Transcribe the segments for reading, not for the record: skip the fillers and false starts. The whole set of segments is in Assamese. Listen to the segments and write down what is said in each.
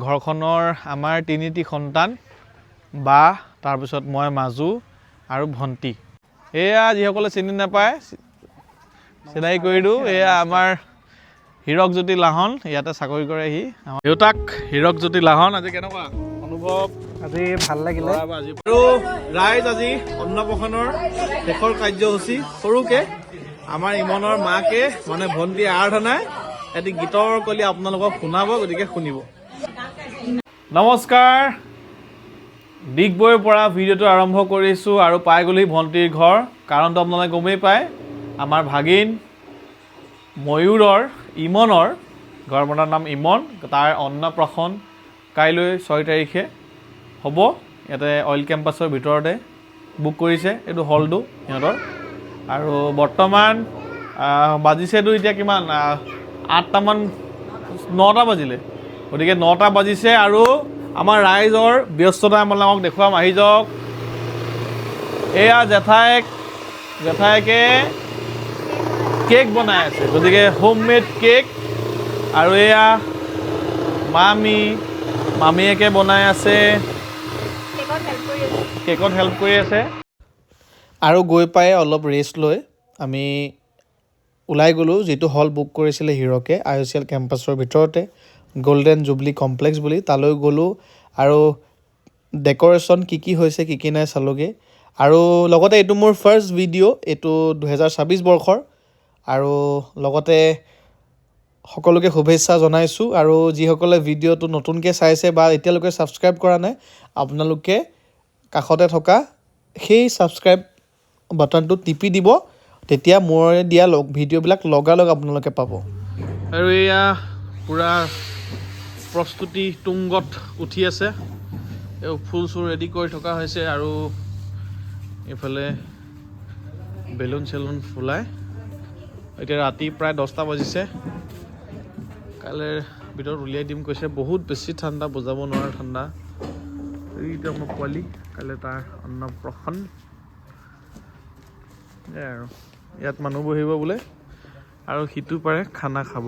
ঘৰখনৰ আমাৰ তিনিটি সন্তান বা তাৰপিছত মই মাজু আৰু ভণ্টি এয়া যিসকলে চিনি নাপায় চিনাকি কৰি দিওঁ এয়া আমাৰ হীৰকজ্যোতি লাহন ইয়াতে চাকৰি কৰে সি দেউতাক হীৰকজ্যোতি লাহন আজি কেনেকুৱা অনুভৱ আজি ভাল লাগিলে আৰু ৰাইজ আজি অন্নপ্ৰসন্নৰ শেষৰ কাৰ্যসূচী সৰুকে আমাৰ ইমনৰ মাকে মানে ভণ্টি আৰাধনাই এটি গীতৰ কলি আপোনালোকক শুনাব গতিকে শুনিব নমস্কাৰ ডিগবৈৰ পৰা ভিডিঅ'টো আৰম্ভ কৰিছোঁ আৰু পাই গ'লেই ভণ্টিৰ ঘৰ কাৰণটো আপোনালোকে গমেই পায় আমাৰ ভাগিন ময়ূৰৰ ইমনৰ ঘৰ মানুহৰ নাম ইমন তাৰ অন্নপ্ৰাশন কাইলৈ 6 তাৰিখে হ'ব ইয়াতে অইল কেম্পাছৰ ভিতৰতে বুক কৰিছে এইটো হলটো সিহঁতৰ আৰু বৰ্তমান বাজিছেতো এতিয়া কিমান 8টামান 9টা বাজিলে গতিকে 9টা বাজিছে আৰু আমাৰ ৰাইজৰ ব্যস্ততা আপোনালোকক দেখুৱাম আহি যাওক এয়া জেঠাইকে কেক বনাই আছে গতিকে হোম মেড কেক আৰু এয়া মামীয়েকে বনাই আছে কেকত হেল্প কৰি আছে আৰু গৈ পাই অলপ ৰেষ্ট লৈ আমি ওলাই গ'লোঁ যিটো হল বুক কৰিছিলে হীৰকে IOCL কেম্পাছৰ ভিতৰতে গল্ডেন জুবলি কমপ্লেক্স বুলি তালৈ গ'লোঁ আৰু ডেক'ৰেশ্যন কি হৈছে কি নাই চালোগৈ আৰু লগতে এইটো মোৰ ফাৰ্ষ্ট ভিডিঅ' এইটো 2026 বৰ্ষৰ আৰু লগতে সকলোকে শুভেচ্ছা জনাইছোঁ আৰু যিসকলে ভিডিঅ'টো নতুনকৈ চাইছে বা এতিয়ালৈকে ছাবস্ক্ৰাইব কৰা নাই আপোনালোকে কাষতে থকা সেই ছাবস্ক্ৰাইব বাটনটো টিপি দিব তেতিয়া মই দিয়া ভিডিঅ'বিলাক লগালগ আপোনালোকে পাব আৰু এয়া পূৰা প্ৰস্তুতি তুংগত উঠি আছে এই ফুল চুল ৰেডি কৰি থকা হৈছে আৰু এইফালে বেলুন চেলুন ফুলাই এতিয়া ৰাতি প্ৰায় 10টা বাজিছে কাইলৈ ভিতৰত উলিয়াই দিম কৈছে বহুত বেছি ঠাণ্ডা বুজাব নোৱাৰা ঠাণ্ডা এইটো আমাৰ পোৱালি কাইলৈ তাৰ অন্নপ্ৰাশন আৰু ইয়াত মানুহ বহিব বোলে আৰু সিটো পাৰে খানা খাব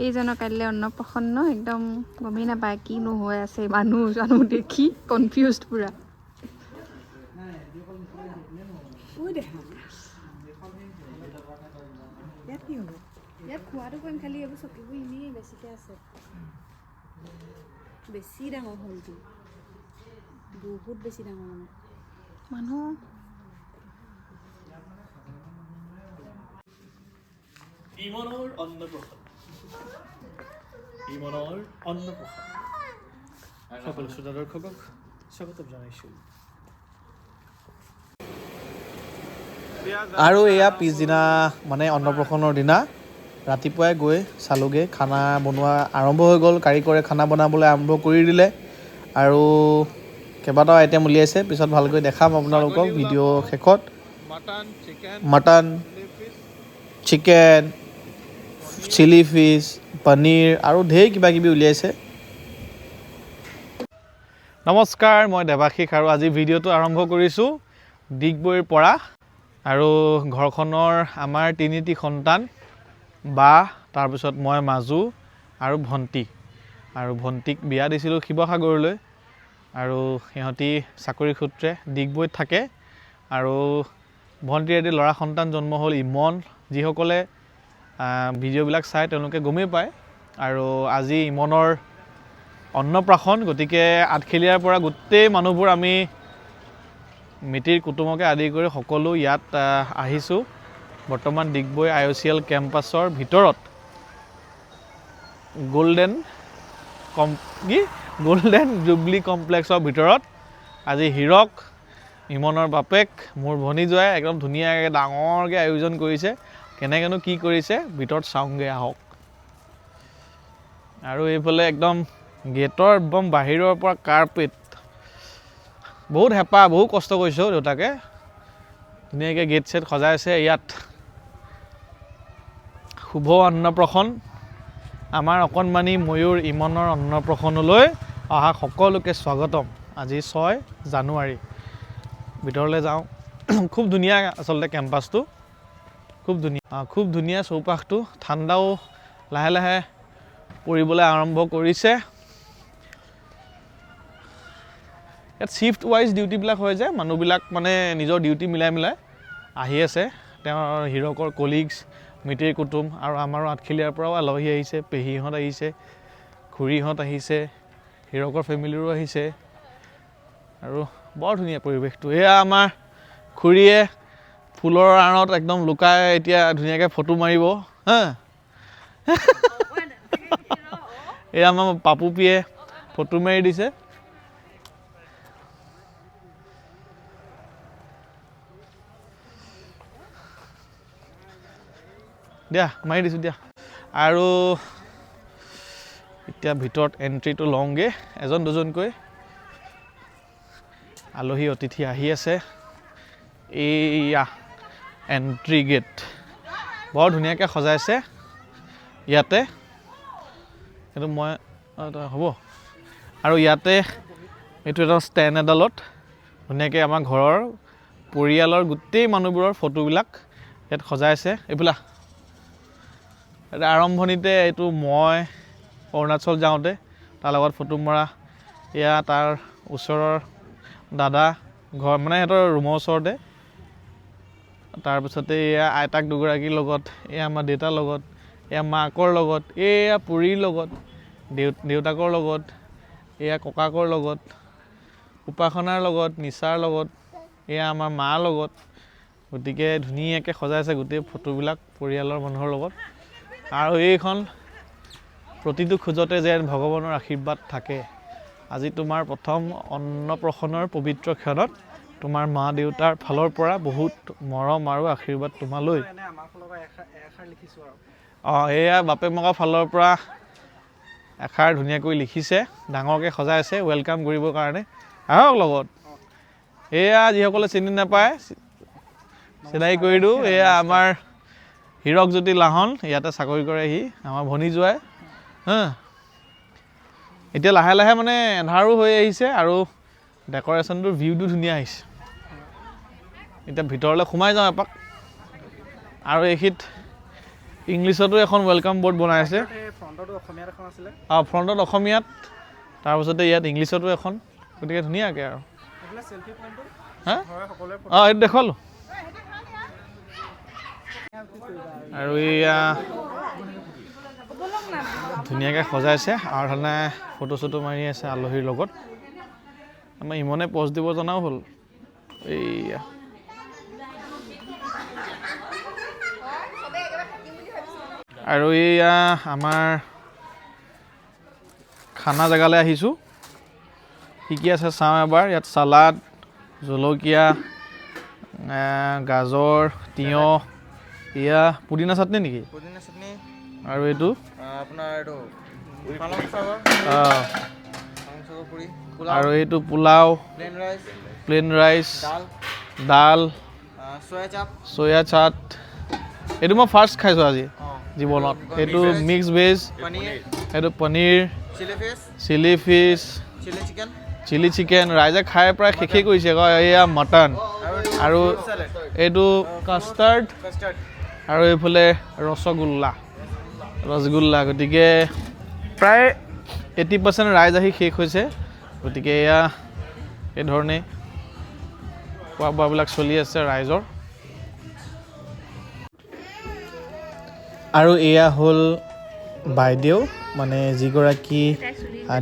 এইজনৰ কাইলৈ অন্নপ্ৰাশন একদম গমেই নাপায় কিনো হৈ আছে মানুহ দেখি কনফিউজড পুৰা ইয়াত খোৱাটো কৰিম খালি এইবোৰ চকীবোৰ এনেই বেছিকৈ আছে বেছি ডাঙৰ হলটো বহুত বেছি ডাঙৰ মানে মানুহ ইমনৰ অন্নপ্ৰাশন সকলো শ্ৰোতা দৰ্শকক স্বাগতম জনাইছোঁ আৰু এয়া পিছদিনা মানে অন্নপ্ৰাশনৰ দিনা ৰাতিপুৱাই গৈ চালোগৈ খানা বনোৱা আৰম্ভ হৈ গ'ল কাৰিকৰে খানা বনাবলৈ আৰম্ভ কৰি দিলে আৰু কেইবাটাও আইটেম উলিয়াইছে পিছত ভালকৈ দেখাম আপোনালোকক ভিডিঅ' শেষত mutton chicken chilli fish paneer আৰু ঢেৰ কিবাকিবি উলিয়াইছে নমস্কাৰ মই দেৱাশিষ আৰু আজি ভিডিঅ'টো আৰম্ভ কৰিছোঁ ডিগবৈৰ পৰা আৰু ঘৰখনৰ আমাৰ তিনিটি সন্তান বা তাৰপিছত মই মাজু আৰু ভণ্টিক বিয়া দিছিলোঁ শিৱসাগৰলৈ আৰু সিহঁতি চাকৰি সূত্ৰে ডিগবৈত থাকে আৰু ভণ্টিৰ এটি ল'ৰা সন্তান জন্ম হ'ল ইমন যিসকলে ভিডিঅ'বিলাক চাই তেওঁলোকে গমেই পায় আৰু আজি ইমনৰ অন্নপ্ৰাশন গতিকে আঠখেলীয়াৰ পৰা গোটেই মানুহবোৰ আমি মিতিৰ কুটুমকে আদি কৰি সকলো ইয়াত আহিছোঁ বৰ্তমান ডিগবৈ IOCL কেম্পাছৰ ভিতৰত গল্ডেন জুবলি কমপ্লেক্সৰ ভিতৰত আজি হীৰক ইমনৰ বাপেক মোৰ ভনী জোৱাই একদম ধুনীয়াকৈ ডাঙৰকৈ আয়োজন কৰিছে কেনেকৈনো কি কৰিছে ভিতৰত চাওঁগৈ আহক আৰু এইফালে একদম গেটৰ একদম বাহিৰৰ পৰা কাৰ্পেট বহুত হেঁপাহ বহুত কষ্ট কৰিছোঁ দেউতাকে ধুনীয়াকৈ গেট চেট সজাইছে ইয়াত শুভ অন্নপ্ৰাশন আমাৰ অকণমানি ময়ূৰ ইমনৰ অন্নপ্ৰাশনলৈ অহা সকলোকে স্বাগতম। আজি 6 জানুৱাৰী। ভিতৰলৈ যাওঁ। খুব ধুনীয়া আচলতে কেম্পাছটো, খুব ধুনীয়া চৌপাশটো, ঠাণ্ডাও লাহে লাহে পৰিবলৈ আৰম্ভ কৰিছে। ইয়াত শ্বিফ্ট ৱাইজ ডিউটিবিলাক হয় যে, মানুহবিলাক মানে নিজৰ ডিউটি মিলাই আহি আছে। তেওঁৰ হীৰকৰ কলিগছ, মিতিৰ কুটুম আৰু আমাৰো আঠখেলীয়াৰ পৰাও আলহী আহিছে, পেহীহঁত আহিছে, খুৰীহঁত আহিছে, হীৰকৰ ফেমিলিৰো আহিছে আৰু বৰ ধুনীয়া পৰিৱেশটো। এয়া আমাৰ খুৰীয়ে ফুলৰ আঁৰত একদম লুকাই এতিয়া ধুনীয়াকৈ ফটো মাৰিব হা। এয়া আমাৰ পাপুপিয়ে ফটো মাৰি দিছে। দিয়া মাৰি দিছোঁ দিয়া। আৰু এতিয়া ভিতৰত এণ্ট্ৰিটো লওঁগৈ। এজন দুজনকৈ আলহী অতিথি আহি আছে। এইয়া এণ্ট্ৰি গেট বৰ ধুনীয়াকৈ সজাইছে ইয়াতে। কিন্তু মই হ'ব আৰু ইয়াতে এইটো এটা ষ্টেণ্ড এডালত ধুনীয়াকৈ আমাৰ ঘৰৰ পৰিয়ালৰ গোটেই মানুহবোৰৰ ফটোবিলাক ইয়াত সজাইছে। এইবিলাক আৰম্ভণিতে এইটো মই অৰুণাচল যাওঁতে তাৰ লগত ফটো মৰা। এয়া তাৰ ওচৰৰ দাদা ঘৰ, মানে সিহঁতৰ ৰুমৰ ওচৰতে। তাৰপিছতে এয়া আইতাক দুগৰাকীৰ লগত, এয়া আমাৰ দেউতাৰ লগত, এয়া মাকৰ লগত, এয়া পুৰীৰ লগত, দেউতাকৰ লগত, এয়া ককাকৰ লগত, উপাসনাৰ লগত, নিচাৰ লগত, এয়া আমাৰ মাৰ লগত। গতিকে ধুনীয়াকৈ সজাইছে গোটেই ফটোবিলাক পৰিয়ালৰ মানুহৰ লগত। আৰু এইখন প্ৰতিটো খোজতে যেন ভগৱানৰ আশীৰ্বাদ থাকে। আজি তোমাৰ প্ৰথম অন্নপ্ৰসনৰ পবিত্ৰ ক্ষণত তোমাৰ মা দেউতাৰ ফালৰ পৰা বহুত মৰম আৰু আশীৰ্বাদ তোমালৈ। এয়া বাপেক মাকৰ ফালৰ পৰা এষাৰ ধুনীয়াকৈ লিখিছে, ডাঙৰকৈ সজাইছে ৱেলকাম কৰিবৰ কাৰণে। আহক লগত। এয়া যিসকলে চিনি নাপায় চিনাকি কৰি দিওঁ, এয়া আমাৰ হীৰকজ্যোতি লাহন, ইয়াতে চাকৰি কৰেহি, আমাৰ ভনী জোৱাই হা। এতিয়া লাহে লাহে মানে এন্ধাৰো হৈ আহিছে আৰু ডেক'ৰেশ্যনটোৰ ভিউটো ধুনীয়া আহিছে। এতিয়া ভিতৰলৈ সোমাই যাওঁ এপাক। আৰু এইখিনিত ইংলিছতো এখন ৱেলকাম বৰ্ড বনাই আছে। ফ্ৰণ্টত অসমীয়াত, তাৰপিছতে ইয়াত ইংলিছতো এখন। গতিকে ধুনীয়াকৈ আৰু হা এইটো দেখুৱালোঁ। আৰু এয়া ধুনীয়াকৈ সজাইছে, আৰাধনা ফটো চটো মাৰি আছে আলহীৰ লগত। আমাৰ ইমনে পষ্ট দিব জনাও হ'ল। এইয়া আৰু এইয়া আমাৰ খানা জেগালৈ আহিছোঁ। কি কি আছে চাওঁ এবাৰ। ইয়াত চালাড, জলকীয়া, গাজৰ, তিয়ঁহ, এয়া পুদিনা চাটনি নেকি? পুদিনা চাটনি আৰু এইটো আপোনাৰ এইটো আৰু এইটো পোলাও, প্লেন ৰাইচ, ডাল, চয়া চাট। এইটো মই ফাৰ্ষ্ট খাইছোঁ আজি জীৱনত। এইটো মিক্স ভেজ, এইটো paneer, chilli fish, chilli chicken. ৰাইজে খাই প্ৰায় শেষেই কৰিছে। এয়া মটন আৰু এইটো কাষ্টাৰ্ড আৰু এইফালে ৰসগোল্লা। গতিকে প্ৰায় 80% ৰাইজ আহি শেষ হৈছে। গতিকে এয়া এইধৰণেই খোৱা বোৱাবিলাক চলি আছে ৰাইজৰ। আৰু এয়া হ'ল বাইদেউ, মানে যিগৰাকী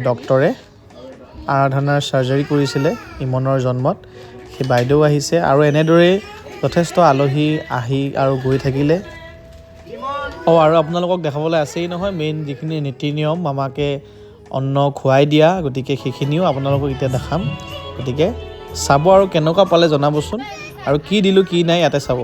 ডক্টৰে আৰাধনাৰ চাৰ্জাৰী কৰিছিলে ইমনৰ জন্মত, সেই বাইদেউ আহিছে। আৰু এনেদৰেই যথেষ্ট আলহী আহি আৰু গৈ থাকিলে। আৰু আপোনালোকক দেখাবলৈ আছেই নহয় মেইন যিখিনি নীতি নিয়ম, মামাকে অন্ন খুৱাই দিয়া। গতিকে সেইখিনিও আপোনালোকক এতিয়া দেখাম। গতিকে চাব আৰু কেনেকুৱা পালে জনাবচোন। আৰু কি দিলোঁ কি নাই ইয়াতে চাব।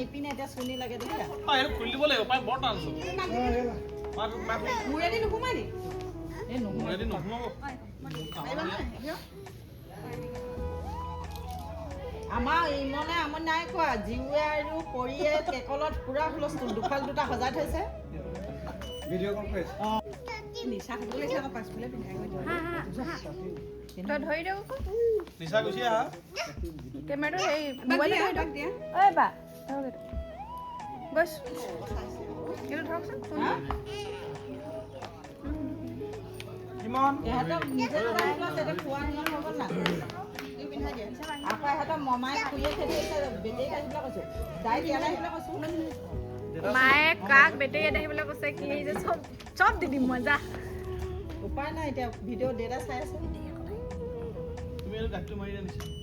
নিপিনে এতিয়া চুনি লাগে দেখিলা। খুলি দিব লাগিব, বৰ টান। মূৰেদি নোসোমাই নি আমাৰ ইমনে আমনি নাই কোৱা জিউৱে আৰু পৰিয়ে কেকলত পুৰা হুলস্থুল দুফাল দুটা সজাই থৈছে নিচা খাবলৈ লাগিছে আকৌ পাছফালে পিন্ধাই গৈ তই ধৰি দিওঁ নিচা গুচি আহা কেমেৰাটো সেই মোবাইলটো ধৰি দিওঁ দিয়া ঐ বা ধৰক এইটো বছ এইটো ধৰকচোন কিমান ইহঁতক নিজে লগাই লোৱা তেতিয়া খোৱা নিয়ম হৈ গ'ল না আকৌ ইহঁতক মমাই খুলিয়ে খেলি বেটেৰী কাঢ়িবলৈ কৈছোঁ দাই দিয়া নাই আহিবলৈ কৈছোঁ মায়ে কাক বেটেৰী আহিবলৈ কৈছে কি যে চব চব দি দিম মই যা উপায় নাই এতিয়া ভিডিঅ' দেউতা চাই আছে তুমি আৰু গাঁতটো মাৰি আনিছা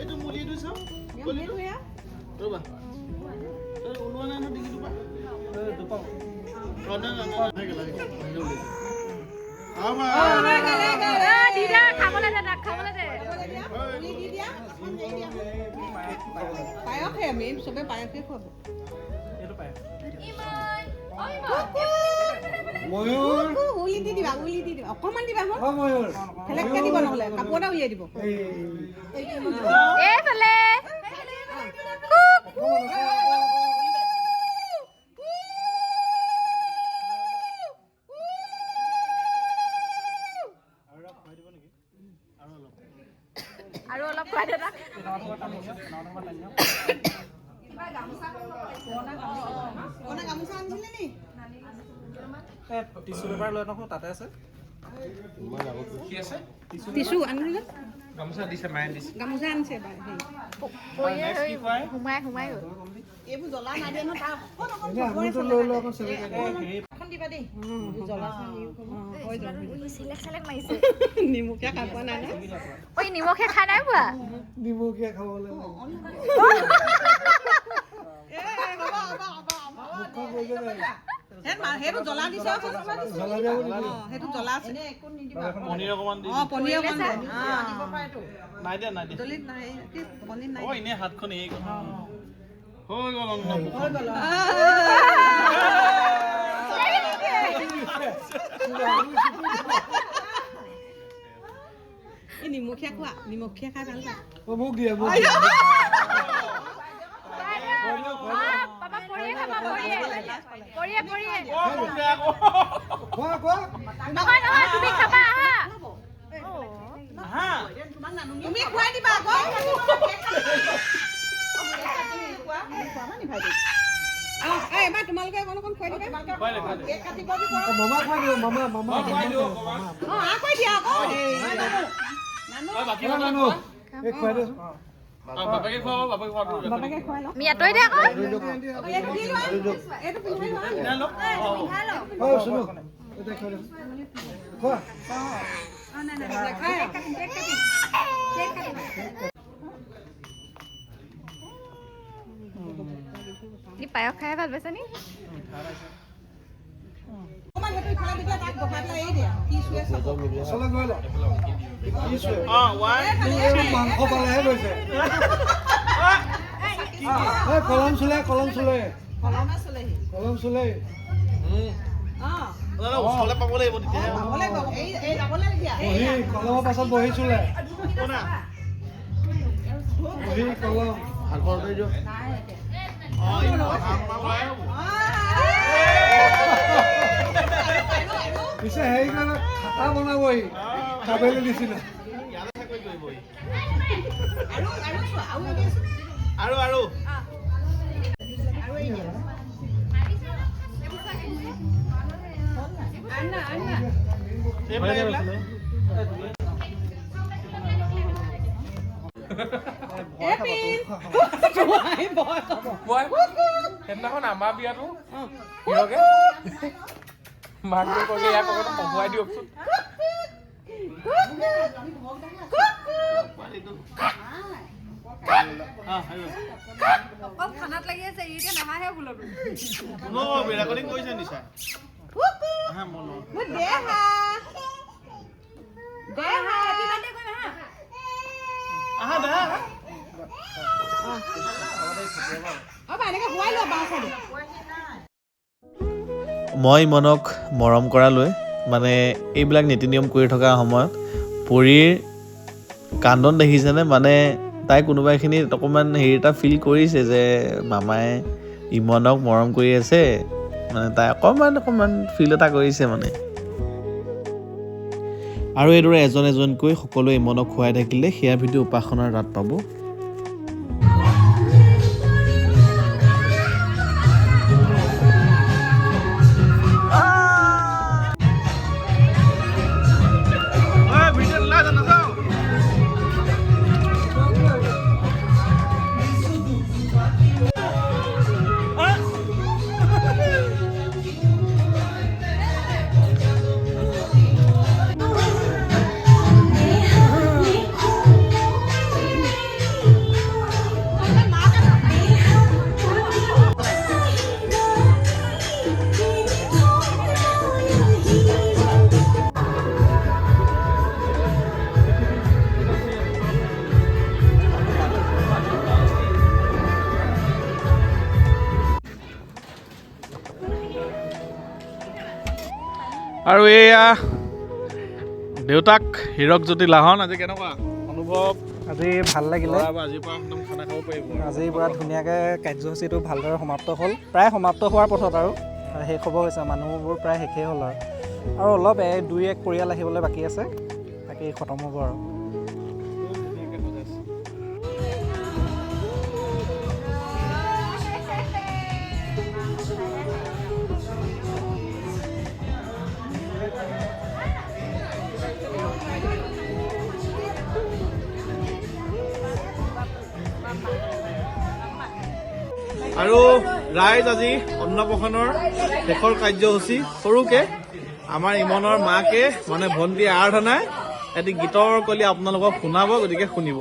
এইটো মুলি দিছো ৰবা ওলোৱা নাই নহয় ডিঙিটো দি দে খাবলৈ দে তাক খাবলৈ দে পায়সহে আমি চবে পায়সে খুৱাব উলি দি দিবা অকণমান দিবা খেলেককে দিব নহ'লে কাপোৰ এটা উলিয়াই দিব এইফালে আৰু অলপ খুৱাই দে তাক কোনে গামোচা আনিছিলে নি টিচু পেপাৰ লৈ নকওঁ তাতে আছে টিচু আনিছিলে গামোচা দিছে মায়ে দিছে গামোচা আনিছে সোমাই গ'ল এইবোৰ জ্বলা নাই দিয়ে নহয় তাৰ এখন দিবা দেই জ্বলা চেলেক মাৰিছে নিমখীয়া খাই পোৱা নাই ঐ নিমখীয়া খাই নাই পোৱা নিমখীয়া খাবলৈ সেইটো জ্বলা দিছে সেইটো জ্বলা আছে পনীৰ অকণমান দি পনীৰ অকণমান নাই দিয়া দলিত নাই পনীৰ নাই এনেই হাতখন এই কথা হৈ গ'ল এই নিমখীয়া খোৱা নিমখীয়া খাই ভাল পায় মোক দিয়ে পাপা পৰিয়ে খাবা পৰিয়ে নহয় তুমি খাবা আহা তুমি খুৱাই দিবা আকৌ এবাৰ তোমালোকে অকণ খুৱাই দিবা মামা খুৱাই দিওঁ মামা কৈ দিয়া আকৌ বাপেকে খুৱাব বাপেকে খুৱাব বাপেকে খুৱাই লওঁ আমি আঁতৰি দে আকৌ এইটো পিন্ধাই পায়স খাই ভাল পাইছা নি মাংস পালেহে গৈছে কলম চুলে ওচৰলে পাব লাগিব তেতিয়াহে কলমৰ পাছত বহি চুলে কলম আগৰ দিয়ক পিছে হেৰি কাৰণে খাটা বনাবহি কাবেলি নিচিনা আৰু সেইদিনাখন আমাৰ বিয়াতো হিৰকে মাকে কলে ইয়াক অকণ পঢ়ুৱাই দিয়কচোন অকল খানাত লাগি আছে এতিয়া নাহাহে বোলতো ৰেকৰ্ডিং কৰিছে নিশা মোৰ দেহা দেহা আহা দা এনেকে শুৱাই লোৱা বাওঁ চাইডে মই মনক মৰম কৰালৈ মানে এইবিলাক নীতি নিয়ম কৰি থকা সময়ত পৰীৰ কান্দন দেখিছেনে মানে তাই কোনোবাখিনিত অকণমান হেৰি এটা ফিল কৰিছে যে মামাই ইমনক মৰম কৰি আছে মানে তাই অকণমান ফিল এটা কৰিছে মানে আৰু এইদৰে এজন এজনকৈ সকলোৱে ইমনক খুৱাই থাকিলে সেয়া ভিডিঅ' উপাসনাৰ ৰাত পাব আৰু এয়া দেউতাক হীৰকজ্যোতি লাহন আজি কেনেকুৱা অনুভৱ আজি ভাল লাগিলে আজিৰ পৰা একদম খানা খাব পাৰিব আজিৰ পৰা ধুনীয়াকৈ কাৰ্যসূচীটো ভালদৰে সমাপ্ত হ'ল প্ৰায় সমাপ্ত হোৱাৰ পথত আৰু শেষ হ'ব হৈছে মানুহবোৰ প্ৰায় শেষেই হ'ল আৰু অলপ দুই এক পৰিয়াল আহিবলৈ বাকী আছে বাকী খতম হ'ব আৰু আৰু ৰাইজ আজি অন্নপ্ৰসন্নৰ শেষৰ কাৰ্যসূচী সৰুকে আমাৰ ইমনৰ মাকে মানে ভণ্টি আৰাধনাই এটি গীতৰ কলি আপোনালোকক শুনাব গতিকে শুনিব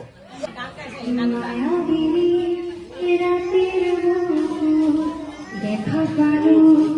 দেখা